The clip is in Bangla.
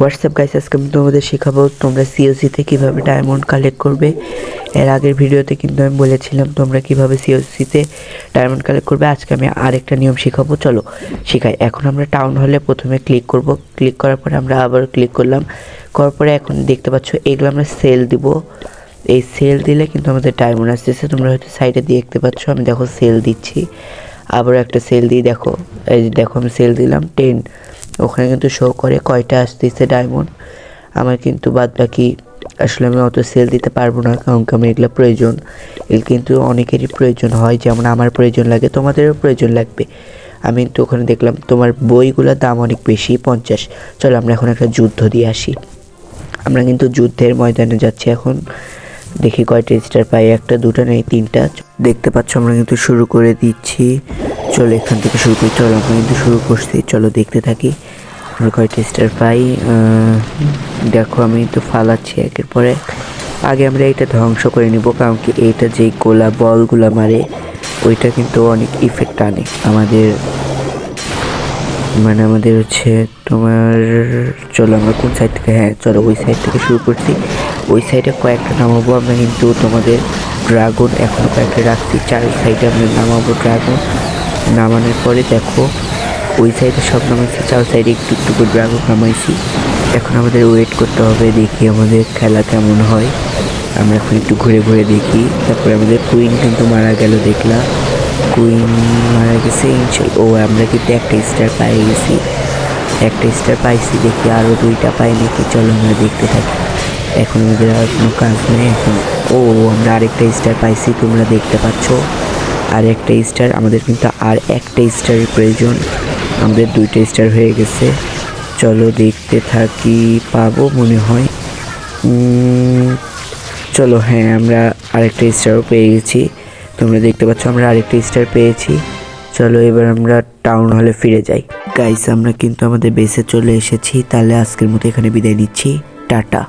হোয়াটসঅ্যাপ গাইস, আজকে আমি তোমাদের শেখাবো তোমরা সিওসিতে কীভাবে ডায়মন্ড কালেক্ট করবে। এর আগের ভিডিওতে কিন্তু আমি বলেছিলাম তোমরা কীভাবে সিওসিতে ডায়মন্ড কালেক্ট করবে। আজকে আমি আরেকটা নিয়ম শেখাবো, চলো শেখাই। এখন আমরা টাউন হলে প্রথমে ক্লিক করব, ক্লিক করার পরে আমরা আবার ক্লিক করলাম, করার পরে এখন দেখতে পাচ্ছ এগুলো আমরা সেল দিব। এই সেল দিলে কিন্তু আমাদের ডায়মন্ড আসতেছে, তোমরা হয়তো সাইডে দিয়ে দেখতে পাচ্ছ। আমি দেখো সেল দিচ্ছি, আবার একটা সেল দিই, দেখো এই দেখো আমি সেল দিলাম 10, ওখানে কিন্তু শো করে কয়টা আসতেছে ডায়মন্ড। আমার কিন্তু বাদ বাকি আসলে আমি অত সেল দিতে পারবো না, কারণ আমার এগুলো প্রয়োজন। এগুলো কিন্তু অনেকেরই প্রয়োজন হয়, যেমন আমার প্রয়োজন লাগে, তোমাদেরও প্রয়োজন লাগবে। আমি তো ওখানে দেখলাম তোমার বইগুলোর দাম অনেক বেশি, 50। চলো আমরা এখন একটা যুদ্ধ দিয়ে আসি। আমরা কিন্তু যুদ্ধের ময়দানে যাচ্ছি এখন, দেখি কয়টা স্টার পাই, একটা দুটো নেই তিনটা। দেখতে পাচ্ছ আমরা কিন্তু শুরু করে দিচ্ছি। চলো এখান থেকে শুরু করি, চলো আমরা কিন্তু শুরু করছি, চলো দেখতে থাকি আমরা কয়টা স্টার পাই। দেখো আমি তো ফালাচ্ছি একের পরে। আগে আমরা এটা ধ্বংস করে নিব, কারণ কি এইটা যেই গোলা বলগুলা মারে ওইটা কিন্তু অনেক ইফেক্ট আনে আমাদের, মানে আমাদের হচ্ছে তোমার। চলো আমরা কোন সাইড থেকে, হ্যাঁ চলো ওই সাইড থেকে শুরু করছি। ওই সাইডে কয়েকটা নামাবো আমরা, কিন্তু তোমাদের ড্রাগন এখনও কয়েকটা রাখছি, 4 সাইডে আমরা নামাবো ড্রাগন। নামানোর পরে দেখো ওই সাইডে সব নামাইছি, 4 সাইডে একটু একটু করে ড্রাগন নামাইছি। এখন আমাদের ওয়েট করতে হবে, দেখি আমাদের খেলা কেমন হয়। আমরা এখন একটু ঘুরে ঘুরে দেখি। তারপরে আমাদের কুইন কিন্তু মারা গেল, দেখলাম কুইন মারা গেছে। ও আমরা কিন্তু একটা স্টার পাই গেছি, একটা স্টার পাইছি, দেখি আরও 2টা পাই নাকি। চলো আমরা দেখতে থাকি। এখন আমাদের আর কোনো কাজ নেই এখন। ও আমরা আরেকটা স্টার পাইছি, তোমরা দেখতে পাচ্ছ আর একটা স্টার। আমাদের কিন্তু আর একটা স্টারের প্রয়োজন, আমাদের 2টা স্টার হয়ে গেছে। চলো দেখতে থাকি, পাবো মনে হয়। চলো হ্যাঁ আমরা আরেকটা স্টারও পেয়ে গেছি, তোমরা দেখতে পাচ্ছ আমরা আরেকটা স্টার পেয়েছি। চলো এবার আমরা টাউন হলে ফিরে যাই। গাইস আমরা কিন্তু আমাদের বেসে চলে এসেছি, তাহলে আজকের মতো এখানে বিদায় নিচ্ছি, টাটা।